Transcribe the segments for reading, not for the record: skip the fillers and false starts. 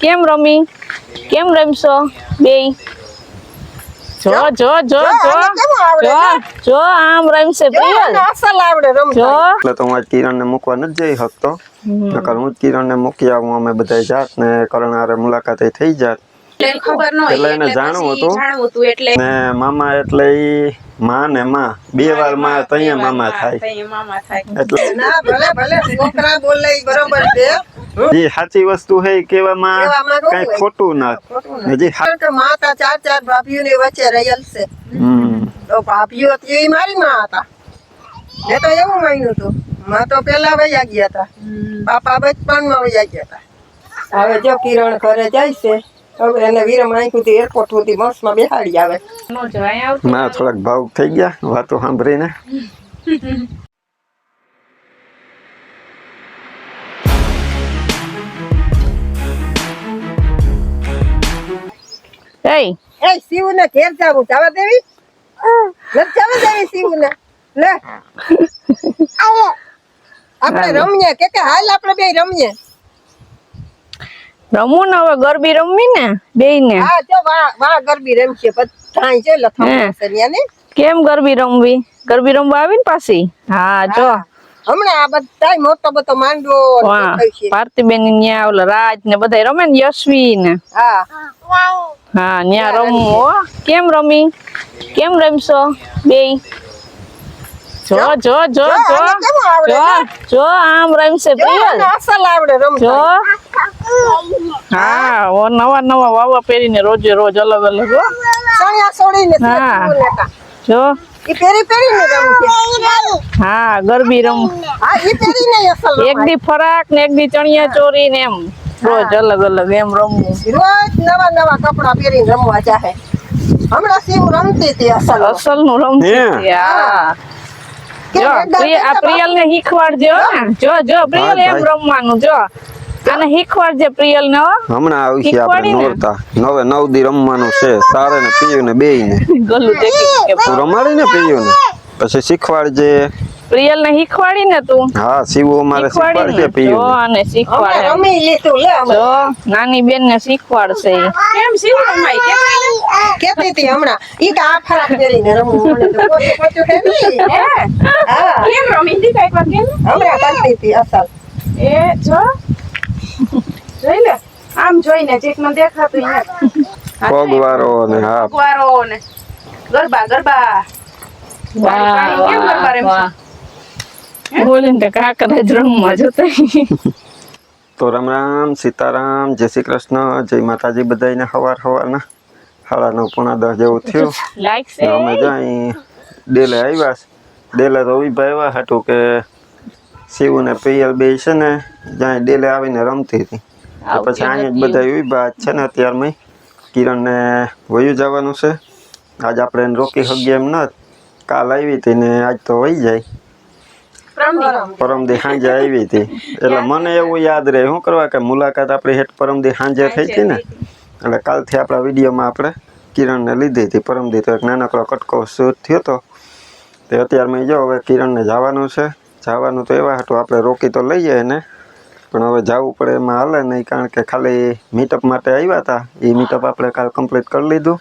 કેમ રમી? કેમ રમશો બે? જો જો જો જો જો જો આમ રમશે પ્રિયલ. અસલ આવડે રમતા. જો એટલે તો હું આજ કિરણને મૂકવા નથી જઈ શકતો. નકર હું જ કિરણને મૂકી આવું, અમે બધા જાત ને કરણ હારે મુલાકાતે થઈ જાત. ખબર ન એટલે એને જાણવું હતું એટલે ને મામા એટલે ઈ માં ને માં બે વાર માં તઈએ મામા થાય. મામા થાય. એટલે ના ભલે ભલે છોકરા બોલે ઈ બરોબર છે. જે સાચી વસ્તુ હે કેવામાં કહેવામાં કઈ હોય. ખોટું ના. હજી કારણ કે માતા ચાર ભાભીઓની વચ્ચે રહેલ છે. તો ભાભીઓ હતી એ મારી માં હતા. મેં તો એવું માન્યું હતું. માં તો પેલા વયા ગયા હતા. પાપા બચપનમાં વયા ગયા હતા. હવે જો કિરણ ઘરે જાય છે. હવે એને વિરમ આંખુથી એરપોર્ટ સુધી બસમાં બેહાડી આવે. નો જવાય આવતો. માં થોડાક ભાવ થઈ ગયા વાતો સાંભળીને. એ એ શિવને ઘેર જાવું જવા દેવી? નથી જવા દેવી શિવને. લે આપણે રમીએ કે હાલ આપણે બે રમીએ. રમવું ને હવે ગરબી રમવી ને બેય ને. હા જો વાહ ગરબી રમશે બધાય છે લથમ છે ને. કેમ ગરબી રમવી? ગરબી રમવા આવી ને પાછી? હા જો હમણાં આ બધાય મોટો માંડવો વાહ ભારતીબેન ન્યા ઓલા રાજ ને બધા રમે ને યશવી ને. હા હા ન્યા રમવું હો. કેમ રમી? કેમ રમશો બેય? જો જો જો જો જો જો આમ રમશે પ્રિયલ. અસલ આવડે જો રમતા. હા ઓ નવા નવા વાવા પહેરીને રોજે રોજ અલગ અલગ હો. સણિયા છોડીને હા. જો ઈ પેરીને રમશે. હા ગરબી રમ. હા ઈ પેરીને અસલ એક દી ફરાક ને એક દી ચણિયા ચોરી ને એમ રોજ અલગ અલગ એમ રમવું. રોજ નવા કપડા પહેરીને રમવા જાહે. હમણાં શિવ રમતી હતી અસલ નું રમતી હતી. હા જો આ પ્રિયલ ને શીખવાડજો ને. જો જો પ્રિયલ એમ રમવાનું જો. અને શીખવાડજે પ્રિયલ ને હો. હમણાં આવશે આપણે નોરતા 9 દી રમવાનું છે. તારે ને પીયું ને બેય ને. ગલું દેખી કે તું રમાડી ને પીયું ને પછી શીખવાડજે. પ્રિયલ ને શીખવાડી ને તું. હા શિવો અમારે શીખવાડશે જો પીયું. અને શીખવાડે. રમી લીધું લે જો નાની બેન ને શીખવાડશે. કેમ શિવ રમાય કેતી હતી હમણાં ઈ કે આ ફરાક પહેરીને રમવું મને તો પોચું હે ની. હા કેમ રમી દી કઈક વાર કેમ હમણાં કરતી હતી અસલ. એ જો જોઈ લે આમ જોઈને ચેક માં દેખાતું અહીંયા પગવારો ને હા પગવારો ને ગરબા બોલીને કાકરા જ રમવા જતા. તો રામ રામ સીતારામ જય શ્રી કૃષ્ણ જય માતાજી બધાને સવારના 9:30 પોણા 10 જેવું થયું. અમે જાય ડેલે આવ્યા. ડેલે તો વિભાઈ આવ્યા હતું કે શિવ ને પ્રિયલ બે છે ને જાય ડેલે આવીને રમતી હતી. પછી અહીંયા જ બધા વિભાગ છે ને અત્યારમાં કિરણ ને વયું જવાનું છે. આજ આપણે એને રોકી શકીએ એમ નથી. કાલ આવી હતી ને આજ તો વહી જાય. પરમદી સાંજે આવી હતી એટલે મને એવું યાદ રહે શું કરવા કે મુલાકાત આપણી હેઠ પરમદી સાંજે થઈ હતી ને એટલે કાલથી આપણા વિડીયોમાં આપણે કિરણને લીધી હતી. પરમદી તો એક નાનકડો કટકો શૂટ થયો હતો. તે અત્યારમાં જો હવે કિરણને જવાનું છે. જવાનું તો એવા હતું આપણે રોકી તો લઈએ એને પણ હવે જવું પડે એમાં હાલે નહીં કારણ કે ખાલી મીટઅપ માટે આવ્યા હતા. એ મીટઅપ આપણે કાલ કમ્પ્લીટ કરી લીધું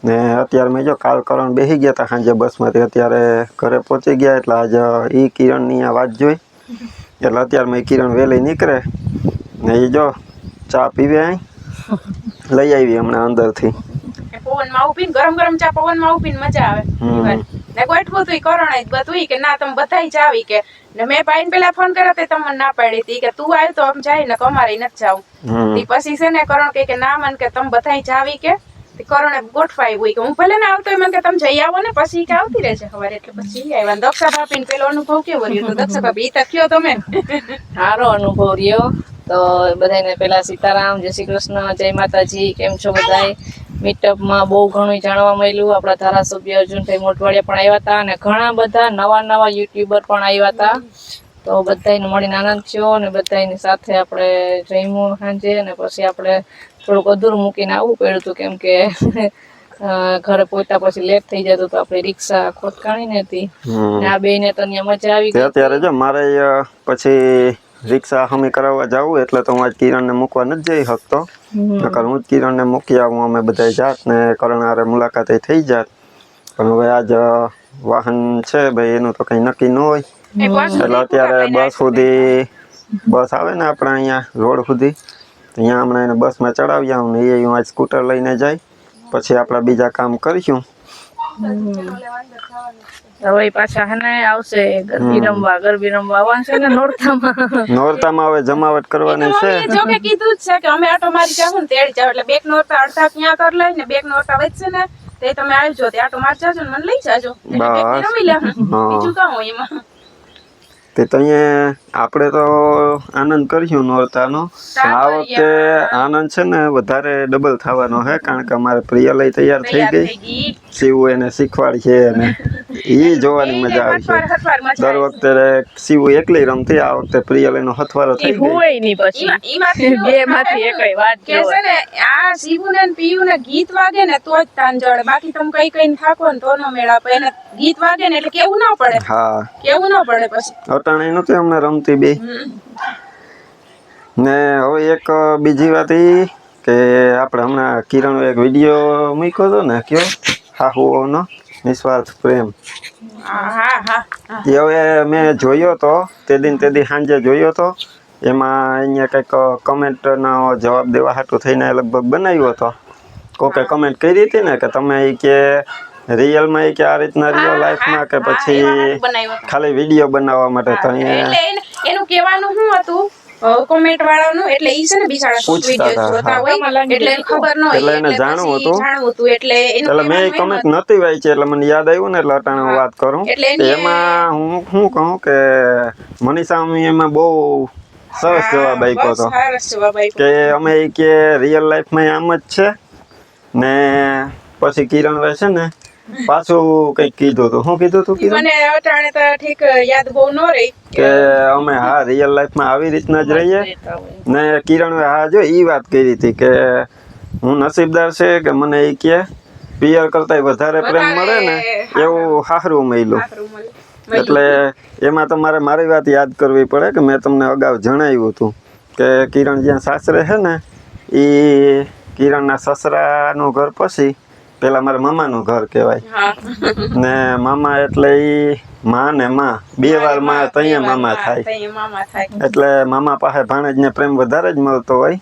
ને અત્યારમાં જો કાલ કરણ બેસી ગયા હતા સાંજે બસમાંથી. અત્યારે ઘરે પહોંચી ગયા એટલે આજે એ કિરણની આ વાત જોઈ એટલે અત્યારમાં એ કિરણ વહેલી નીકળે ને એ જો ચા પીવે લઈ આવી હમણાં અંદરથી. પવનમાં ઉભીને ગરમ ચા પવનમાં ઉભીને મજા આવે. ને ગોઠવું તું કરણ બધું કે ના તમે બધાય જાવી કે ને મેં પાઈને પેલા ફોન કર્યો તે તમને ના પાડી હતી કે તું આવ્યો તો આમ જાય ને અમારે નથી જાવું. પછી છે ને કરણ કે ના મન કે તમે બધાય જાવી કે કરણે ગોઠવાય હોય કે હું ભલે ને આવતો મને કે તમે જઈ આવો ને પછી કે આવતી રહેશે સવારે એટલે પછી આવ્યા. દક્ષા ભાભી પેલો અનુભવ કેવો રહ્યો? તો દક્ષા ભાભી ઈ તક્યો તમે સારો અનુભવ રહ્યો. તો બધાને પેલા સીતારામ જય શ્રી કૃષ્ણ જય માતાજી. કેમ છો બધાય? મીટઅપમાં બહુ ઘણું જાણવા મળ્યું. આપણા ધારાસભ્ય અર્જુનભાઈ મોટવાડિયા પણ આવ્યા હતા અને ઘણા બધા નવા યુટ્યુબર પણ આવ્યા હતા. તો બધાને મળીને આનંદ થયો અને બધાની સાથે આપણે જમ્યું સાંજે અને પછી આપણે થોડુંક અધૂરું મૂકીને આવવું પડ્યું હતું કેમ કે ઘરે પહોંચ્યા પછી લેટ થઈ જતું તો આપણે રિક્ષા ખોટકાણી ને હતી. આ બે ને તો મજા આવી ગઈ. અત્યારે જો મારે પછી રિક્ષા હમી કરાવવા જાવું એટલે તો હું આજ કિરણને મૂકવા નથી જઈ શકતો. નકર હું જ કિરણને મૂકી આવું, અમે બધા જાત ને કરણ હારે મુલાકાતે થઈ જાત. પણ હવે આજ વાહન છે ભાઈ એનું તો કંઈ નક્કી ન હોય. એટલે અત્યારે બસ સુધી બસ આવે ને આપણે અહીંયા રોડ સુધી, અહીંયા હમણાં એને બસમાં ચડાવી આવું ને એ હું આજ સ્કૂટર લઈને જાય, પછી આપણા બીજા કામ કરીશું. હવે પાછા હે આવશે ગરબી રમવા આવવાનું છે ને નોરતામાં હવે જમાવટ કરવાની છે. જો કે કીધું જ છે કે અમે આટો મારી જાવ ને તેડી જાવ, એટલે બેક નોરતા અડધા ત્યાં કર લઈ ને બેક નોરતા વચ્ચે ને તે તમે આવજો, તે આટો મારી જાજો ને મને લઈ જાજો, રમી લે. બીજું કામ હોય એમાં. તે તો અહીંયા આપણે તો આનંદ કર્યું નોરતાનો. આ વખતે આનંદ છે ને વધારે ડબલ થવાનો છે, કારણ કે અમારે પ્રિયલય તૈયાર થઈ ગઈ, શિવ એને શીખવાડશે અને એ જોવાની મજા આવશે. દર વખતે શિવ એકલી રમતી, આ વખતે પ્રિયલયનો હથવારો થઈ ગયો. હોય નહીં પછી બે માંથી એકય વાત કે છે ને આ શિવુ ને પીયુ ને ગીત વાગે ને તો જ તાન જડે, બાકી તમે કઈ કઈ થાકો ને તો નો મેળ આપે. એને ગીત વાગે ને એટલે કેવું ના પડે. હા, કેવું ના પડે. પછી અટાણે નહોતી હમણાં રમતી બે. ને હવે એક બીજી વાત ઈ કે આપણે હમણાં કિરણ એક વિડીયો મૂક્યો હતો ને, કયો હાહુઓનો નિસ્વાર્થ પ્રેમ. એ હવે મેં જોયો તો તે દી સાંજે જોયો તો. એમાં અહીંયા કંઈક કમેન્ટનો જવાબ દેવા હાટું થઈને લગભગ બનાવ્યો હતો. કોકે કમેન્ટ કરી હતી ને કે તમે એ કે રિયલમાં એ કે આ રીતના રિયલ લાઈફમાં કે પછી ખાલી વિડીયો બનાવવા માટે. તો એનું કહેવાનું શું હતું કોમેન્ટ વાળાનું, એટલે ઈ છે ને બિચારા વિડિયો જોતા હોય એટલે ખબર ન હોય, એટલે એને જાણવું હતું. એટલે મેં કમેન્ટ નહોતી વાંચી એટલે મને યાદ આવ્યું ને એટલે અટાણે હું વાત કરું. એમાં હું શું કહું કે મનીષા એમાં બહુ સરસ જવાબ આપ્યો હતો કે અમે એ કે રિયલ લાઈફમાં આમ જ છે ને. પછી કિરણભાઈ છે ને પાછું કઈક કીધું હતું. શું કીધું હતું? મને અટાણે તો ઠીક યાદ બહુ ન રહી કે અમે હા રિયલ લાઈફમાં આવી રીતના જ રહીએ ને. કિરણભાઈ હા જો ઈ વાત કરી હતી કે હું નસીબદાર છે કે મને એ કે પિયર કરતા વધારે પ્રેમ મળે ને એવું હારું મળ્યું. એટલે એમાં તમારે મારી વાત યાદ કરવી પડે કે મેં તમને અગાઉ જણાવ્યું હતું કે કિરણ જ્યાં સાસરે છે ને એ કિરણના સસરાનું ઘર પછી પેલા મારા મામાનું ઘર કહેવાય ને. મામા એટલે ઈ માં ને માં બે વાર માં તૈયા મામા થાય. એટલે મામા પાસે ભાણેજને પ્રેમ વધારે જ મળતો હોય.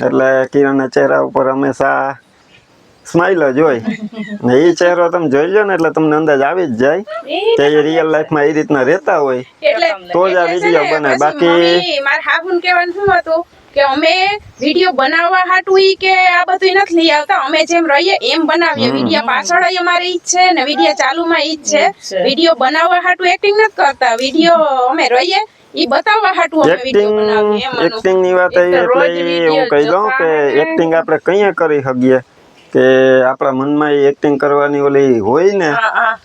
એટલે કિરણના ચહેરા ઉપર હંમેશા સ્માઈલ જ હોય ને. એ ચહેરો તમે જોઈ લો ને એટલે તમને અંદાજ આવી જ જાય કે એ રિયલ લાઈફમાં એ રીતના રહેતા હોય તો જ આ વિડીયો બને. બાકી મારા હાહુન કહેવાનું શું હતું કે અમે વિડીયો બનાવવા હાટું ઈ કે આ બધું નથી લઈ આવતા, અમે જેમ રહીએ એમ બનાવીએ. વિડીયો પાછળ અમારે ઈ જ છે ને વિડીયો ચાલુમાં ઈ જ છે. વિડીયો બનાવવા હાટું એક્ટિંગ નથી કરતા, વિડીયો અમે રહીએ ઈ બતાવવા હાટું અમે વિડીયો બનાવીએ. એક્ટિંગ ની વાત આવી એટલે હું કહી દઉં કે એક્ટિંગ આપણે કઈ કરી શકીએ કે આપણા મનમાં એ એક્ટિંગ કરવાની ઓલી હોય ને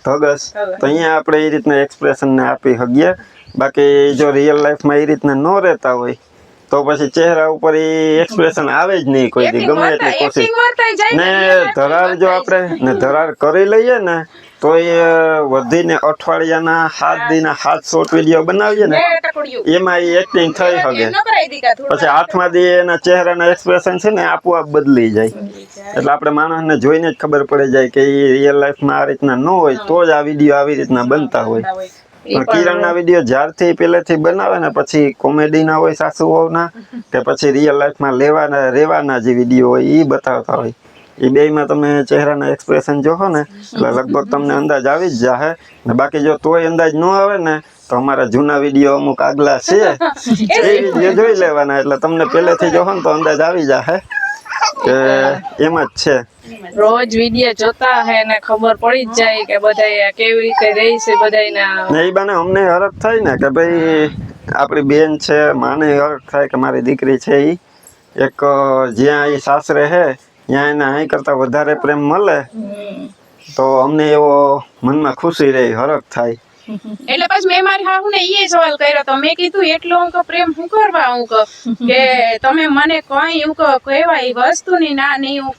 ધગસ, તો અહીંયા આપણે એ રીતના એક્સપ્રેશન ને આપી શકીએ. બાકી જો રિયલ લાઈફમાં એ રીતના ન રહેતા હોય તો પછી ચહેરા ઉપર એ એક્સપ્રેશન આવે જ નહીં કોઈ દી, ગમે એટલી કોશિશ. ને ધરાર જો આપણે ને ધરાર કરી લઈએ ને તો એ વધીને અઠવાડિયાના 7 દીના 7 શોર્ટ વિડીયો બનાવીએ ને એમાં એ એક્ટિંગ થઈ શકે. પછી 8મા દી એના ચહેરાના એક્સપ્રેશન છે ને આપોઆપ બદલી જાય. એટલે આપણે માણસને જોઈને જ ખબર પડી જાય કે એ રિયલ લાઈફમાં આ રીતના ન હોય તો જ આ વિડીયો આવી રીતના બનતા હોય. પણ કિરણના વિડીયો જ્યારથી પહેલેથી બનાવે ને પછી કોમેડીના હોય સાસુઓના કે પછી રિયલ લાઈફમાં રહેવાના જે વિડીયો હોય એ બતાવતા હોય. એ બેયમાં તમે ચહેરાના એક્સપ્રેશન જોશો ને એટલે લગભગ તમને અંદાજ આવી જ જાહે. ને બાકી જો તોય અંદાજ ન આવે ને તો અમારા જૂના વિડીયો અમુક આગલા છે એ વિડીયો જોઈ લેવાના એટલે તમને પહેલેથી જોશો ને તો અંદાજ આવી જાહે કે એમ જ છે. રોજ વિડીયો જોતા હે ને ખબર પડી જ જાય કે બધા કેવી રીતે રહી છે બધાના. ને એ બાને અમને હરખ થાય ને કે ભાઈ આપણી બેન છે, માને હરખ થાય કે મારી દીકરી છે એ એક જ્યાં એ સાસરે હે ત્યાં એને અહીં કરતા વધારે પ્રેમ મળે તો અમને એવો મનમાં ખુશી રહે, હરખ થાય. એટલે પછી મેં મારી હાહુને ઈ સવાલ કર્યો તો મેં કીધું એટલો હું પ્રેમ હું કરવા હું કે તમે મને કઈ હું કહેવાય વસ્તુની ના નહીં હું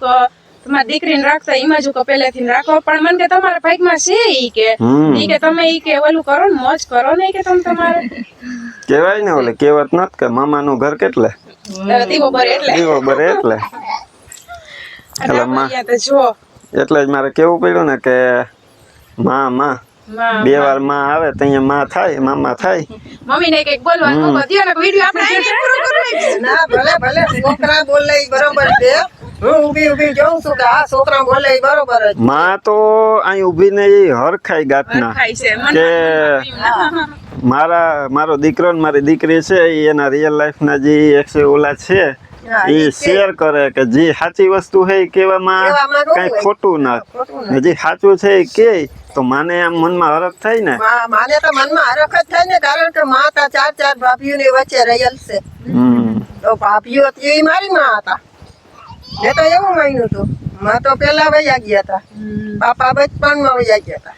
તમારી દીકરીને રાખતા એમાં જ પહેલેથી રાખો પણ મને કે તમારા ભાગમાં છે ઈ કે તમે ઈ કે ઓલું કરો ને મોજ કરો ને કે તમે તમારે કેવાય ને ઓલે કહેવત નત કે મામાનું ઘર કેટલે દીવો બરે એટલે દીવો બરે એટલે અહીંયા તો જો એટલે જ મારે કેવું પડ્યું ને કે માં બે વાર માં આવે તો અહીંયા માં થાય મામા થાય મમ્મી ને કઈક બોલવાનું કહો ને વિડિયો આપણે આઈને પૂરો કરવો ના ભલે ભલે છોકરા બોલે ઈ બરોબર છે હું ઊભી જોઉં છું કે આ છોકરા બોલે ઈ બરોબર જ માં તો અહીં ઊભી ને ઈ હરખાઈ ગાતના ખાઈ છે કે મારો દીકરો ને મારી દીકરી છે ઈ એના રિયલ લાઈફ ના જે એક્સે ઓલા છે ઈ શેર કરે કે જે સાચી વસ્તુ છે એ કહેવામાં કઈ ખોટું ના જે સાચું છે એ કે તો માને આમ મનમાં હરખ થાય ને માને તો મનમાં હરખ જ થાય ને કારણ કે માં તા ચાર ભાભીઓ ની વચ્ચે રહેલ છે તો ભાભીઓ હતી એ મારી માં હતા મેં તો એવું માન્યું હતું માં તો પેલા વયા ગયા હતા બાપા બચપનમાં વયા ગયા હતા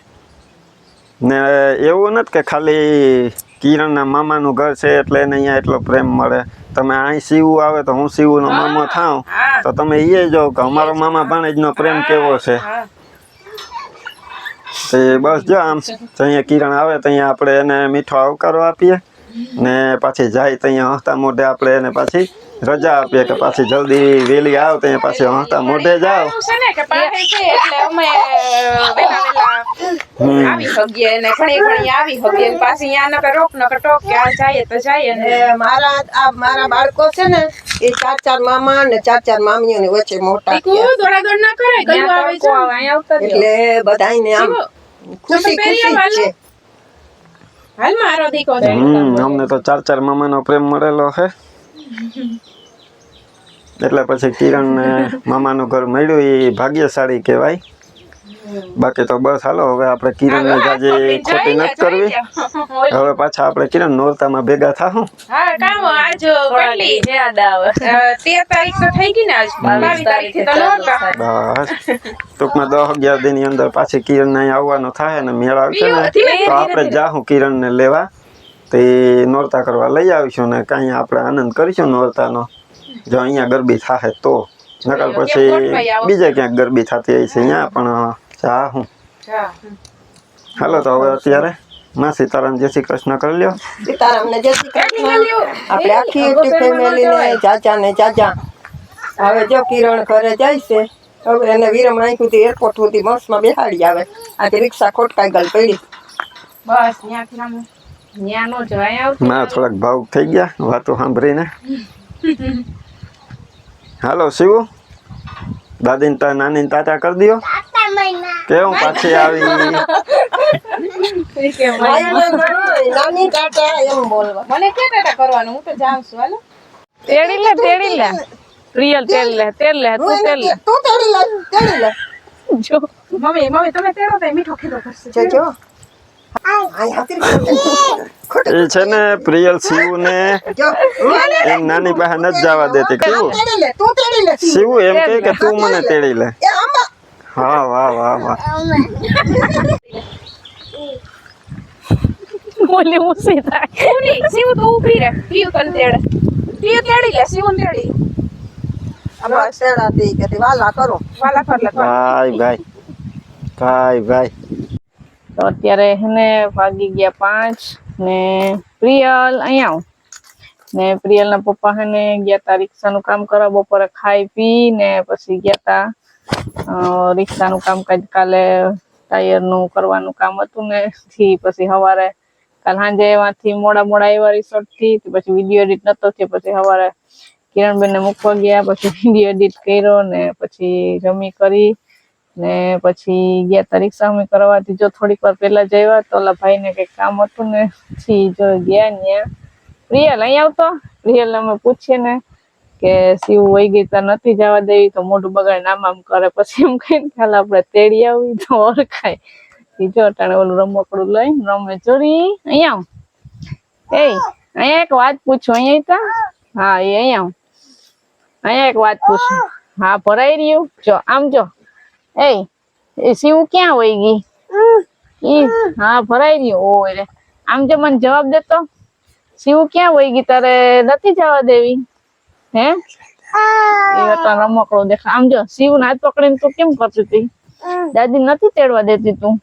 ને એવું નથી કે ખાલી કિરણના મામાનું ઘર છે એટલે એને અહીંયા એટલો પ્રેમ મળે તમે અહીં શિવ આવે તો હું શિવનો મામો થાઉં તો તમે એ જો કે અમારો મામા ભાણેજનો પ્રેમ કેવો છે તો બસ જો આમ અહીંયા કિરણ આવે તો અહીંયા આપણે એને મીઠો આવકારો આપીએ ને પાછી જાય તો અહીંયા હસતા મોઢે આપણે એને પાછી રજા આપીએ કે પાછી જલ્દી વેલી આવ તો અહીંયા પાછી હસતા મોઢે જાવ છે ને કે પાસે છે એટલે અમે વેલા આવી હગીએ ને ઘણી આવી હગીએ ને પાછી અહીંયા નકર રોક નકર ટોક કે આ જાય તો જાય ને મારા બાળકો છે ને એ ચાર મામા ને ચાર મામીઓ ની વચ્ચે મોટા દોડા ના કરે ગયું આવે છે અહીંયા આવતા એટલે બધાને આમ ખુશી છે હાલ મારો દીકો છે અમને તો ચાર મામાનો પ્રેમ મળેલો છે એટલે પછી કિરણ ને મામાનું ઘર મળ્યું એ ભાગ્યશાળી કહેવાય બાકી તો બસ હાલો હવે આપણે કિરણ ને જાજે ખોટી નથી કરવી હવે પાછા આપણે કિરણ નોરતામાં ભેગા થાશું હા કામ આજ કેટલી યાદ આવે 13 તારીખ તો થઈ ગઈ ને આજ 22 તારીખ થી તો નોરતા બસ ટૂંકમાં 10-11 દિન ની અંદર પાછી કિરણ ને અહીં આવવાનો થાય ને મેળ આવશે ને તો આપણે જાહું કિરણ ને લેવા તે નોરતા કરવા લઈ આવીશું ને કાંઈ આપણે આનંદ કરીશું નોરતાનો જો અહીંયા ગરબી થાય તો નકર પછી બીજે ક્યાંક ગરબી થતી હોય છે અહીંયા પણ જાહું હાલો તો હવે અત્યારે માં સીતારામ જય શ્રી કૃષ્ણ કરી લ્યો સીતારામ ને જય શ્રી કૃષ્ણ આપણે આખી યુટ્યુબ ફેમિલી ને ચાચા ને ચાચા હવે જો કિરણ ઘરે જાય છે હવે એને વિરમ આંખુથી એરપોર્ટ સુધી બસમાં બેહાડી આવે આજે રિક્ષા ખોટકાઈ ગઈ પડી બસ ત્યાંથી આમ ન્યા નો જવાય આવતી માં થોડાક ભાવુક થઈ ગયા વાતો સાંભળીને હાલો શિવ દાદીને તા નાનીને તાતા કરી દયો કેવું પાછી આવી નાની ટાટા એમ બોલવા મને કે ટાટા કરવાનું હું તો જાઉં છું હાલો તેડી લે પ્રિયલ તેડી લે તું તેડી લે તું તેડી લે જો મમ્મી તમે તેડો તો મીઠો ખીધો કરશે જો એ છે ને પ્રિયલ શિવ ને એમ નાની પાસે નથી જવા દેતી કેવું શિવ એમ કહે કે તું મને તેડી લે હા વાહ બોલી મુસી થાય ઉની શિવ તો ઊભી રહે પીયુ તને તેડી લે શિવ ને તેડી અમાર સેડાતી કે વાલા કરો વાલા કર લે ભાઈ તો અત્યારે એને વાગી ગયા 5 ને પ્રિયલ અહીંયા ને પ્રિયલ ના પપ્પા હેને ગયા તા રિક્ષાનું કામ કરવા બપોરે ખાઈ પી ને પછી ગયા તા રિક્ષાનું કામ કાલે ટાયરનું કરવાનું કામ હતું ને થી પછી સવારે કાલ સાંજે એમાંથી મોડા આવ્યા રિસોર્ટ થી પછી વિડીયો એડિટ નતો થયો પછી સવારે કિરણબેન ને મૂકવા ગયા પછી વિડીયો એડિટ કર્યો ને પછી જમી કરી ને પછી ગયા તા રિક્ષા અમે કરવાથી જો થોડીક વાર પહેલા જઈવા તો ઓલા ભાઈ ને કઈક કામ હતું ને થી જો ગયા ન્યા પ્રિયલ અહીં આવતો પ્રિયલ અમે પૂછીએ ને કે શિવ વહી ગઈ તો નથી જવા દેવી તો મોઢું બગાડીને આમ કરે પછી એમ કહીને ચાલ આપણે તેડી આવી તો ઓળખાય જો અટાણે ઓલું રમકડું લઈ રમે ચોરી અહીંયા અહીંયા એક વાત પૂછું અહીંયા હા એ અહીંયા એક વાત પૂછું હા ભરાઈ રહ્યું જો આમ જો એ શિવ ક્યાં વહી ગઈ હા ભરાઈ રહ્યું ઓય રે આમ જો મને જવાબ દેતો શિવ ક્યાં વહી ગઈ તારે નથી જવા દેવી હે એ તો રમકડો દેખા. આમ જો શિવ ને હાથ પકડીને તું કેમ કરતી હતી? દાદી નથી તેડવા દેતી તું?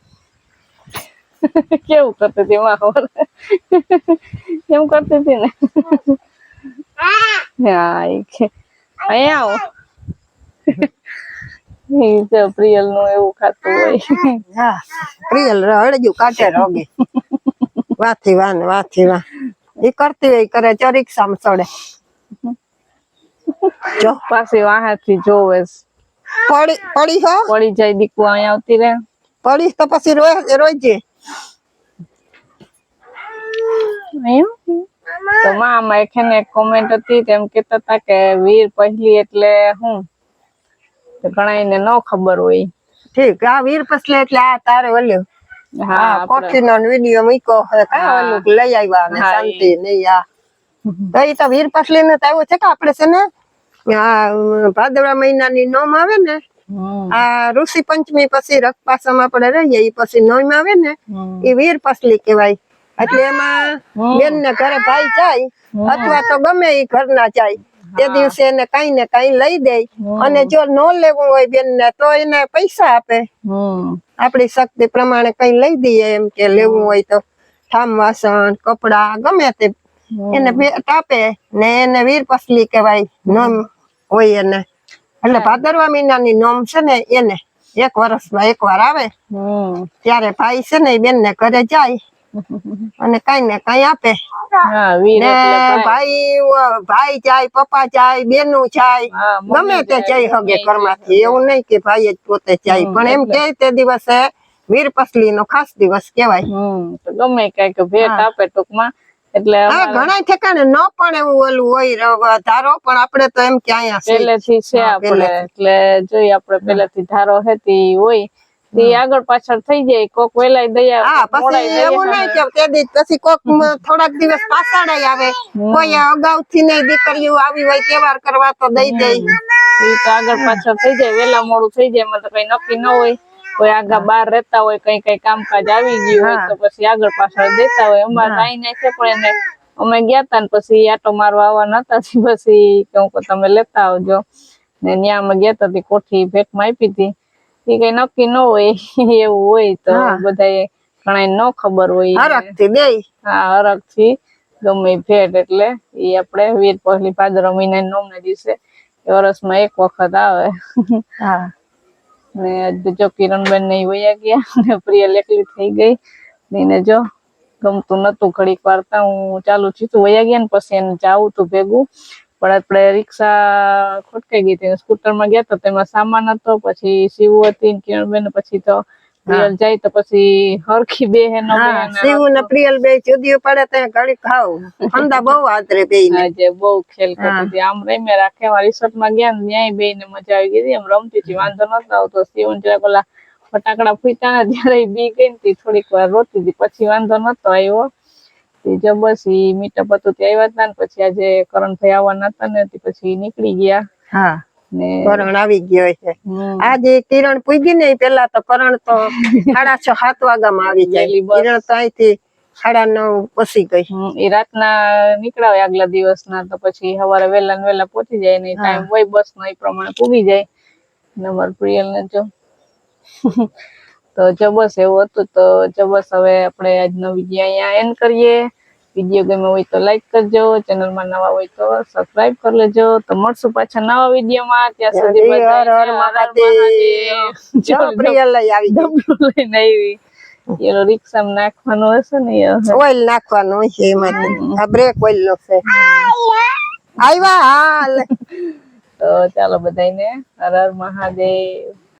કેવું કરતી હતી માં ખબર? કેમ કરતી હતી ને? હા અહીંયા આવો. ઈ તો પ્રિયલ નું એવું ખાતું હોય. હા પ્રિયલ હળજુ કાઢે રોગે વાથી વાહ એ કરતી હોય કરે જો રિક્ષામાં ચડે જો પાછી વાહાથી જોવે છે. પડી હો પડી જાય દીકુ અહીંયા આવતી રે. પડી તો પછી રોજે તો માં એક કોમેન્ટ હતી તેમ કેતા હતા કે વીર પહેલી એટલે હું ઘણા ને ન ખબર હોય. ઠીક આ વીર પસલે એટલે આ તારે ઓલ્યો હા કોઠી નો વિડીયો મૂક્યો કા ઓલું લઈ આવ્યા ને શાંતિ નહીં આ એ તો વીર પસલી ને તો આવ્યું છે કે આપણે છે ને આ ભાદરવા મહિનાની નોમ આવે ને આ ઋષિ પંચમી પછી રખપાસામાં આપણે રહીએ એ પછી નોમ આવે ને એ વીર પસલી કહેવાય. એટલે એમાં બેન ને ઘરે ભાઈ જાય અથવા તો ગમે એ ઘરના જાય તે દિવસે એને કઈ ને કઈ લઈ દે અને જો ન લેવું હોય બેન ને તો એને પૈસા આપે. આપણી શક્તિ પ્રમાણે કઈ લઈ દઈએ એમ કે લેવું હોય તો ઠામ વાસણ કપડા ગમે તે એને ભેટ આપે ને એને વીર પસલી કહેવાય નોમ હોય એને. એટલે ભાદરવા મહિનાની નોમ છે ને એને 1 વર્ષમાં 1 વાર આવે ત્યારે ભાઈ છે ને બેન ને ઘરે જાય અને કઈ ને કઈ આપે. ભાઈ જાય પપ્પા જાય બેનું જાય ગમે તે જઈ હગે ઘરમાંથી એવું નહીં કે ભાઈ જ પોતે જાય પણ એમ કે તે દિવસે વીર પસલી નો ખાસ દિવસ કેવાય. ગમે કઈક ભેટ આપે ટૂંકમાં. એટલે ઘણા ઠેકાણે ન પણ એવું ઓલું હોય ધારો પણ આપડે તો એમ કે અહીંયા પેલેથી છે આપણે એટલે જોઈએ આપણે પેલેથી ધારો હતી હોય તે આગળ પાછળ થઈ જાય કોક વેલાય દયા પછી એવું નહીં કે તે દી પછી કોક થોડાક દિવસ પાછળ આવે કોઈ અગાઉ થી નહીં દીકરીઓ આવી હોય તહેવાર કરવા તો દઈ દે એ તો આગળ પાછળ થઈ જાય વેલા મોડું થઈ જાય એમાં તો કઈ નક્કી ન હોય. કોઈ આગા બહાર રહેતા હોય કઈ કામકાજ આવી ગયું હોય તો પછી આગળ પાછળ દેતા હોય. અમારે કઈ નહીં છે પણ એને અમે ગયા તા ને પછી આટો મારવા આવવા નતા પછી તમે લેતા આવજો ને ત્યાં અમે ગયા તા કોઠી ભેટમાં આપી હતી. એ કઈ નક્કી ન હોય એવું હોય તો બધા ઘણા ન ખબર હોય હરખ થી ગમે ભેટ એટલે એ આપણે વીર પહેલી ભાદરવા મહિના નોમ ના દિવસે વર્ષમાં 1 વખત આવે. ને જો કિરણબેન ને વયા ગયા ને પ્રિયલ એકલી થઈ ગઈ એને જો ગમતું નતું ઘડીક વાર્તા હું ચાલુ થયું વયા ગયા ને પછી એને જાવું તું ભેગું પણ આપણે રિક્ષા ખોટકાઈ ગઈ હતી સ્કૂટર માં ગયા તો તેમાં સામાન હતો પછી શિવ હતી કિરણબેન પછી તો પ્રિયલ જાય તો પછી હરખી બે શિવ ને પ્રિયલ બે જુદી પડે તો ઘડી ખાવ ઠંડા બહુ આદરે બે જે બહુ ખેલ કરતી હતી આમ રમ્યા રાખે રિસોર્ટ માં ગયા ને ત્યાંય બે ને મજા આવી ગઈ એમ રમતી હતી વાંધો નતો આવતો. શિવ ને પેલા ફટાકડા ફૂટ્યા ને ત્યારે બી ગઈ થોડીક વાર રોતી હતી પછી વાંધો નતો આવ્યો. જો બસ ઈ મીટઅપ હતું ત્યાં આવ્યા હતા ને પછી આજે કરણભાઈ આવવાના હતા ને પછી નીકળી ગયા. કરણ આવી ગયો છે આજે કિરણ પૂગી ને પેલા તો કરણ તો 6:30-7 વાગ્યામાં આવી જાય. કિરણ તો અહીંથી 9:30 પછી ગઈ. એ રાતના નીકળાવે આગલા દિવસના તો પછી સવારે વહેલા ને વહેલા પહોંચી જાય ને ટાઈમ હોય બસ નો એ પ્રમાણે પૂગી જાય. નંબર પ્રિયલ ને જો તો જો બસ એવું હતું તો જો બસ હવે આપણે આજનો વિડીયો અહીંયા એન્ડ કરીએ. વિડીયો ગમે હોય તો લાઈક કરજો, ચેનલમાં નવા હોય તો સબસ્ક્રાઇબ કરી લેજો. તો મળશું પાછા નવા વિડીયોમાં. ત્યાં સુધી હર હર મહાદેવ. જો પ્રિયલ લઈ આવી લઈને આવી એનો રિક્ષામાં નાખવાનું હશે ને ઓઇલ નાખવાનું છે એમાં આ બ્રેક ઓઇલ નો છે આવ્યા હાલ. તો ચાલો બધાને હર હર મહાદેવ.